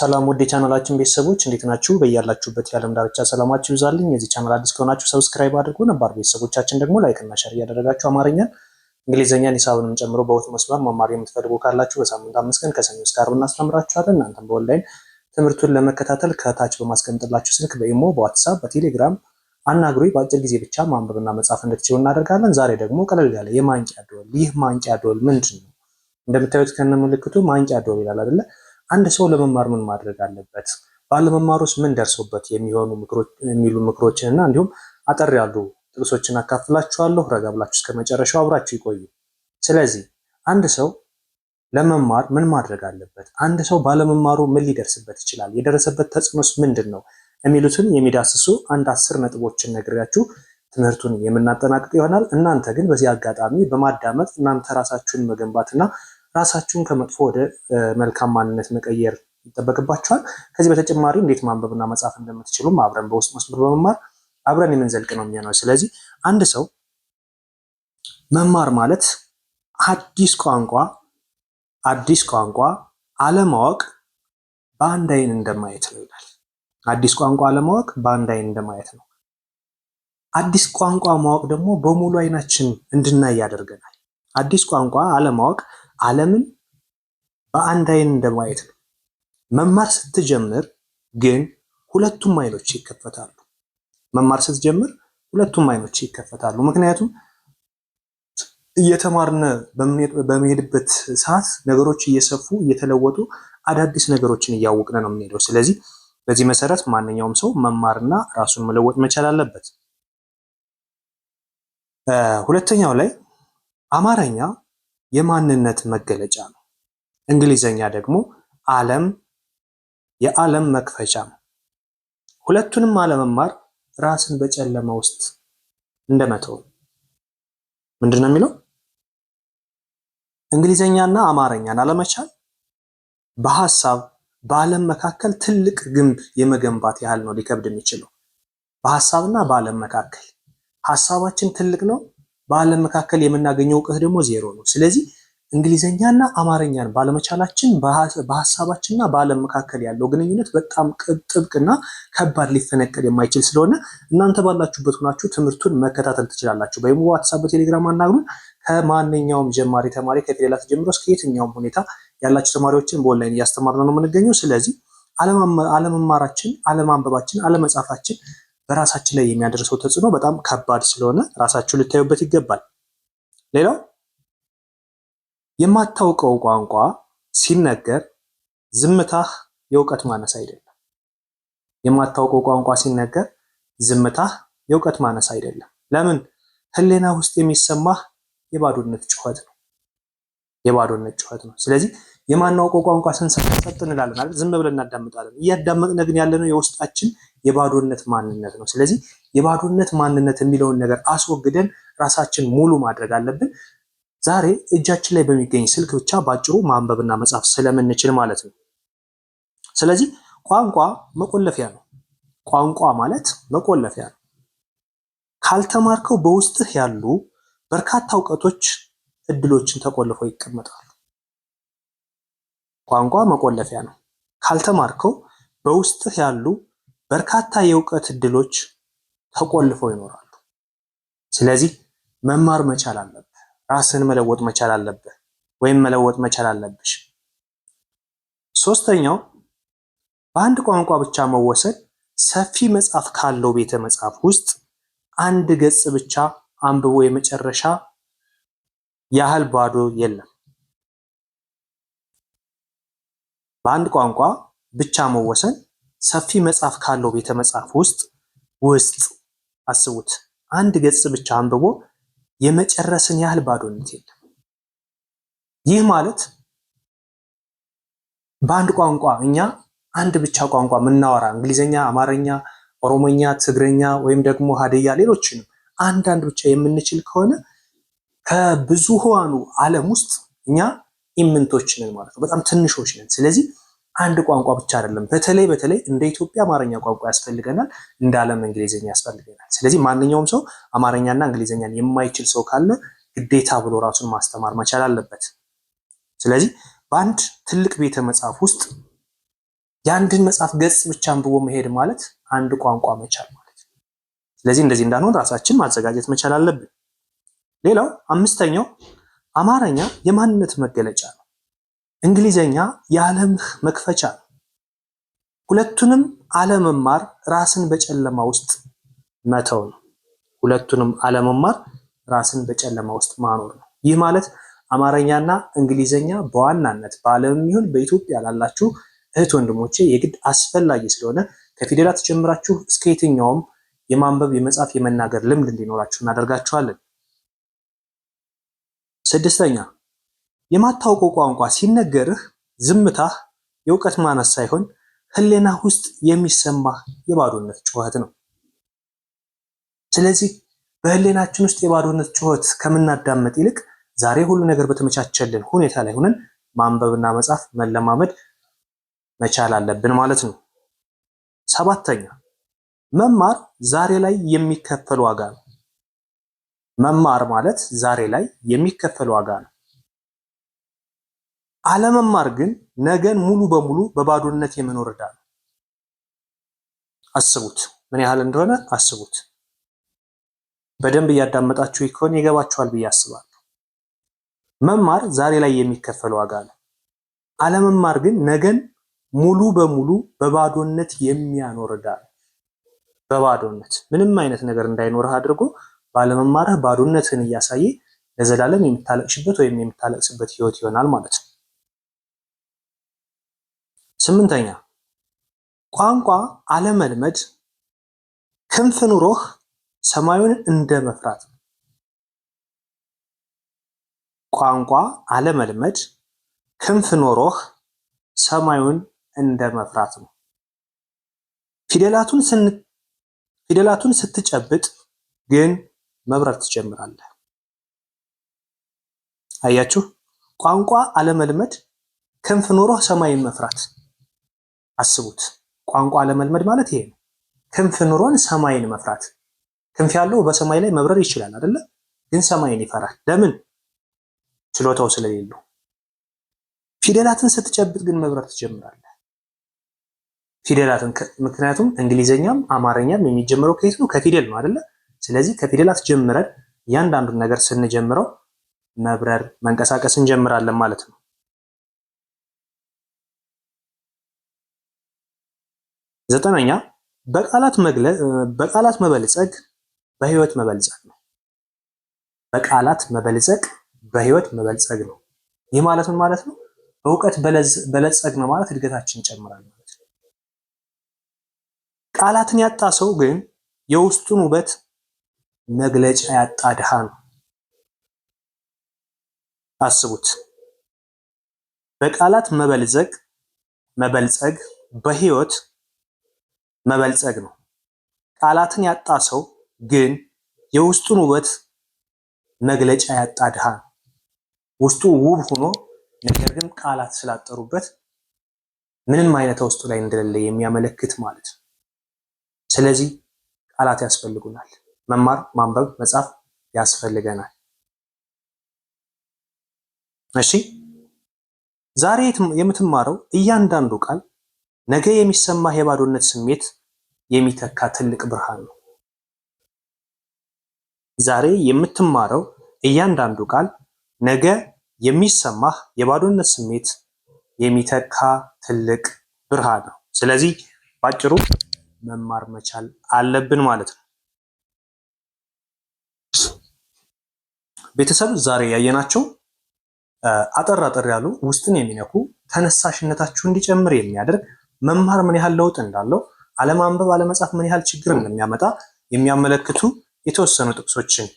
ሰላም ወደ ቻናላችን ቤተሰቦች እንዴት ናችሁ? በያላችሁበት የዓለም ዳርቻ ሰላማችሁ ይብዛልኝ። የዚህ ቻናል አዲስ ከሆናችሁ ሰብስክራይብ አድርጉ። ነባር ቤተሰቦቻችን ደግሞ ላይክ እና ሼር እያደረጋችሁ አማርኛን፣ እንግሊዝኛን፣ ሂሳብንም ጨምሮ በውስጥ መስመር መማር የምትፈልጉ ካላችሁ በሳምንት 5 ቀን ከሰኞ እስከ ዓርብ እናስተምራችኋለን። እናንተም በኦንላይን ትምህርቱን ለመከታተል ከታች በማስቀምጥላችሁ ስልክ በኢሞ፣ በዋትስአፕ፣ በቴሌግራም አናግሩኝ። በአጭር ጊዜ ብቻ ማንበብና መጻፍ እንድትችሉ እናደርጋለን። ዛሬ ደግሞ ቀለል ያለ የማንቂያ ደወል። ይህ ማንቂያ ደወል ምንድን ነው? እንደምታዩት ከነ ምልክቱ ማንቂያ ደወል ይላል አይደለ? አንድ ሰው ለመማር ምን ማድረግ አለበት? ባለመማሩስ ምን ደርሶበት የሚሉ ምክሮችንና እንዲሁም አጠር ያሉ ጥቅሶችን አካፍላችኋለሁ። ረጋ ብላችሁ እስከ መጨረሻው አብራችሁ ይቆዩ። ስለዚህ አንድ ሰው ለመማር ምን ማድረግ አለበት? አንድ ሰው ባለመማሩ ምን ሊደርስበት ይችላል? የደረሰበት ተጽዕኖስ ምንድን ነው? የሚሉትን የሚዳስሱ 10 ነጥቦችን ነግሬያችሁ ትምህርቱን የምናጠናቅቅ ይሆናል። እናንተ ግን በዚህ አጋጣሚ በማዳመጥ እናንተ ራሳችሁን መገንባትና ራሳችሁን ከመጥፎ ወደ መልካም ማንነት መቀየር ይጠበቅባችኋል። ከዚህ በተጨማሪ እንዴት ማንበብና መጻፍ እንደምትችሉም አብረን በውስጥ መስመር በመማር አብረን የምንዘልቅ ነው የሚሆነው። ስለዚህ አንድ ሰው መማር ማለት አዲስ ቋንቋ አለማወቅ በአንድ አይን እንደማየት ነው ይላል። አዲስ ቋንቋ አለማወቅ በአንድ አይን እንደማየት ነው። አዲስ ቋንቋ ማወቅ ደግሞ በሙሉ አይናችን እንድናይ ያደርገናል። አዲስ ቋንቋ አለማወቅ ዓለምን በአንድ አይን እንደማየት ነው። መማር ስትጀምር ግን ሁለቱም አይኖች ይከፈታሉ። ምክንያቱም እየተማርነ በመሄድበት ሰዓት ነገሮች እየሰፉ እየተለወጡ አዳዲስ ነገሮችን እያወቅነ ነው የምንሄደው። ስለዚህ በዚህ መሰረት ማንኛውም ሰው መማርና ራሱን መለወጥ መቻል አለበት። ሁለተኛው ላይ አማርኛ የማንነት መገለጫ ነው። እንግሊዘኛ ደግሞ የዓለም መክፈቻ ነው። ሁለቱንም አለመማር ራስን በጨለማ ውስጥ እንደመተው። ምንድነው የሚለው? እንግሊዘኛና አማርኛን አለመቻል በሐሳብ በዓለም መካከል ትልቅ ግንብ የመገንባት ያህል ነው ሊከብድ የሚችለው። በሐሳብና በዓለም መካከል ሐሳባችን ትልቅ ነው፣ በዓለም መካከል የምናገኘው እውቀት ደግሞ ዜሮ ነው። ስለዚህ እንግሊዘኛና አማርኛን ባለመቻላችን በሐሳባችንና በዓለም መካከል ያለው ግንኙነት በጣም ጥብቅና ከባድ ሊፈነቀል የማይችል ስለሆነ እናንተ ባላችሁበት ሆናችሁ ትምህርቱን መከታተል ትችላላችሁ። በኢሞ፣ ዋትስአፕ፣ በቴሌግራም አናግሩን። ከማንኛውም ጀማሪ ተማሪ ከፊደላት ጀምሮ እስከ የትኛውም ሁኔታ ያላችሁ ተማሪዎችን በኦንላይን እያስተማርን ነው የምንገኘው። ስለዚህ አለመማራችን፣ አለማንበባችን፣ አለመጻፋችን በራሳችን ላይ የሚያደርሰው ተጽዕኖ በጣም ከባድ ስለሆነ ራሳችሁ ልታዩበት ይገባል። ሌላው የማታውቀው ቋንቋ ሲነገር ዝምታህ የእውቀት ማነስ አይደለም። የማታውቀው ቋንቋ ሲነገር ዝምታህ የእውቀት ማነስ አይደለም። ለምን? ህሊና ውስጥ የሚሰማህ የባዶነት ጩኸት ነው። ስለዚህ የማናውቀው ቋንቋ ስንሰማ ጸጥ እንላለን አይደል? ዝም ብለን እናዳምጣለን። እያዳመጥን ግን ያለነው የውስጣችን የባዶነት ማንነት ነው። ስለዚህ የባዶነት ማንነት የሚለውን ነገር አስወግደን ራሳችን ሙሉ ማድረግ አለብን። ዛሬ እጃችን ላይ በሚገኝ ስልክ ብቻ ባጭሩ ማንበብና መጻፍ ስለምንችል ማለት ነው። ስለዚህ ቋንቋ መቆለፊያ ነው። ቋንቋ ማለት መቆለፊያ ነው። ካልተማርከው በውስጥህ ያሉ በርካታ እውቀቶች እድሎችን ተቆልፈው ይቀመጣሉ። ቋንቋ መቆለፊያ ነው። ካልተማርከው በውስጥህ ያሉ በርካታ የእውቀት እድሎች ተቆልፈው ይኖራሉ። ስለዚህ መማር መቻል አለብህ። ራስን መለወጥ መቻል አለብህ ወይም መለወጥ መቻል አለብሽ። ሶስተኛው በአንድ ቋንቋ ብቻ መወሰድ ሰፊ መጽሐፍ ካለው ቤተ መጽሐፍ ውስጥ አንድ ገጽ ብቻ አንብቦ የመጨረሻ ያህል ባዶ የለም። በአንድ ቋንቋ ብቻ መወሰን ሰፊ መጽሐፍ ካለው ቤተ መጽሐፍ ውስጥ አስቡት፣ አንድ ገጽ ብቻ አንብቦ የመጨረስን ያህል ባዶነት የለም። ይህ ማለት በአንድ ቋንቋ እኛ አንድ ብቻ ቋንቋ የምናወራ እንግሊዘኛ፣ አማርኛ፣ ኦሮሞኛ፣ ትግረኛ ወይም ደግሞ ሀዲያ ሌሎችንም አንዳንድ ብቻ የምንችል ከሆነ ከብዙሃኑ ዓለም ውስጥ እኛ ኢምንቶች ነን ማለት ነው። በጣም ትንሾች ነን። ስለዚህ አንድ ቋንቋ ብቻ አይደለም። በተለይ እንደ ኢትዮጵያ አማርኛ ቋንቋ ያስፈልገናል፣ እንደ ዓለም እንግሊዘኛ ያስፈልገናል። ስለዚህ ማንኛውም ሰው አማርኛና እንግሊዘኛን የማይችል ሰው ካለ ግዴታ ብሎ ራሱን ማስተማር መቻል አለበት። ስለዚህ በአንድ ትልቅ ቤተ መጽሐፍ ውስጥ የአንድን መጽሐፍ ገጽ ብቻ አንብቦ መሄድ ማለት አንድ ቋንቋ መቻል ማለት ነው። ስለዚህ እንደዚህ እንዳንሆን ራሳችን ማዘጋጀት መቻል አለብን። ሌላው አምስተኛው አማርኛ የማንነት መገለጫ ነው። እንግሊዘኛ የዓለምህ መክፈቻ ነው። ሁለቱንም አለመማር ራስን በጨለማ ውስጥ መተው ነው። ሁለቱንም አለመማር ራስን በጨለማ ውስጥ ማኖር ነው። ይህ ማለት አማርኛና እንግሊዘኛ በዋናነት በዓለም ይሁን በኢትዮጵያ ላላችሁ እህት ወንድሞቼ የግድ አስፈላጊ ስለሆነ ከፊደላት ጀምራችሁ እስከ የትኛውም የማንበብ የመጻፍ የመናገር ልምድ እንዲኖራችሁ እናደርጋችኋለን። ስድስተኛ የማታውቀው ቋንቋ ሲነገርህ ዝምታህ የእውቀት ማነስ ሳይሆን ህሊና ውስጥ የሚሰማህ የባዶነት ጩኸት ነው። ስለዚህ በህሊናችን ውስጥ የባዶነት ጩኸት ከምናዳመጥ ይልቅ ዛሬ ሁሉ ነገር በተመቻቸልን ሁኔታ ላይ ሆነን ማንበብና መጻፍ መለማመድ መቻል አለብን ማለት ነው። ሰባተኛ መማር ዛሬ ላይ የሚከፈል ዋጋ ነው። መማር ማለት ዛሬ ላይ የሚከፈል ዋጋ ነው። አለመማር ግን ነገን ሙሉ በሙሉ በባዶነት የመኖር ዕዳ ነው። አስቡት፣ ምን ያህል እንደሆነ አስቡት። በደንብ እያዳመጣችሁ ከሆነ ይገባችኋል ብዬ አስባለሁ። መማር ዛሬ ላይ የሚከፈል ዋጋ ነው። አለመማር ግን ነገን ሙሉ በሙሉ በባዶነት የሚያኖር ዕዳ ነው። በባዶነት ምንም አይነት ነገር እንዳይኖርህ አድርጎ ባለመማርህ ባዶነትን እያሳየ ለዘላለም የምታለቅሽበት ወይም የምታለቅስበት ህይወት ይሆናል ማለት ነው። ስምንተኛ ቋንቋ አለመልመድ ክንፍ ኑሮህ ሰማዩን እንደ መፍራት ነው። ቋንቋ አለመልመድ ክንፍ ኖሮህ ሰማዩን እንደ መፍራት ነው። ፊደላቱን ስትጨብጥ ግን መብረር ትጀምራለህ። አያችሁ፣ ቋንቋ አለመልመድ ክንፍ ኖሮህ ሰማይን መፍራት። አስቡት፣ ቋንቋ አለመልመድ ማለት ይሄ ነው። ክንፍ ኑሮን ሰማይን መፍራት። ክንፍ ያለው በሰማይ ላይ መብረር ይችላል አይደለ? ግን ሰማይን ይፈራል። ለምን? ችሎታው ስለሌለው። ፊደላትን ስትጨብጥ ግን መብረር ትጀምራለህ። ፊደላትን ምክንያቱም እንግሊዘኛም አማርኛም የሚጀምረው ከየት ነው? ከፊደል ነው አይደለ? ስለዚህ ከፊደላት ጀምረን እያንዳንዱን ነገር ስንጀምረው መብረር መንቀሳቀስ እንጀምራለን ማለት ነው። ዘጠነኛ በቃላት መበልጸግ በህይወት መበልጸግ ነው። በቃላት መበልጸግ በህይወት መበልጸግ ነው። ይህ ማለት ምን ማለት ነው? በእውቀት በለጸግ ነው ማለት እድገታችን ይጨምራል ማለት ነው። ቃላትን ያጣ ሰው ግን የውስጡን ውበት መግለጫ ያጣ ድሃ ነው። አስቡት፣ በቃላት መበልጸግ በህይወት መበልጸግ ነው። ቃላትን ያጣ ሰው ግን የውስጡን ውበት መግለጫ ያጣ ድሃ ነው። ውስጡ ውብ ሆኖ ነገር ግን ቃላት ስላጠሩበት ምንም አይነት ውስጡ ላይ እንደሌለ የሚያመለክት ማለት ነው። ስለዚህ ቃላት ያስፈልጉናል። መማር፣ ማንበብ፣ መጻፍ ያስፈልገናል። እሺ፣ ዛሬ የምትማረው እያንዳንዱ ቃል ነገ የሚሰማህ የባዶነት ስሜት የሚተካ ትልቅ ብርሃን ነው። ዛሬ የምትማረው እያንዳንዱ ቃል ነገ የሚሰማህ የባዶነት ስሜት የሚተካ ትልቅ ብርሃን ነው። ስለዚህ ባጭሩ መማር መቻል አለብን ማለት ነው። ቤተሰብ ዛሬ ያየናቸው አጠር ያሉ ውስጥን የሚነኩ ተነሳሽነታችሁ እንዲጨምር የሚያደርግ መማር ምን ያህል ለውጥ እንዳለው፣ አለማንበብ አለመጻፍ ምን ያህል ችግር እንደሚያመጣ የሚያመለክቱ የተወሰኑ ጥቅሶችን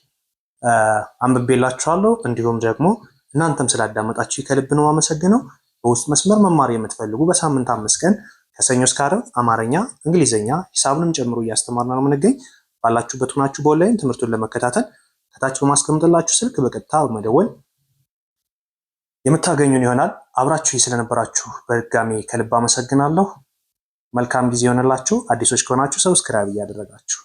አንብቤላችኋለሁ። እንዲሁም ደግሞ እናንተም ስላዳመጣችሁ ከልብ ነው አመሰግነው። በውስጥ መስመር መማር የምትፈልጉ በሳምንት 5 ቀን ከሰኞ እስከ ዓርብ አማርኛ፣ እንግሊዝኛ፣ ሂሳብንም ጨምሮ እያስተማርን ነው የምንገኝ። ባላችሁበት ሆናችሁ በኦንላይን ትምህርቱን ለመከታተል ከታች በማስቀምጥላችሁ ስልክ በቀጥታ በመደወል የምታገኙን ይሆናል። አብራችሁ ስለነበራችሁ በድጋሚ ከልብ አመሰግናለሁ። መልካም ጊዜ ይሆንላችሁ። አዲሶች ከሆናችሁ ሰብስክራይብ እያደረጋችሁ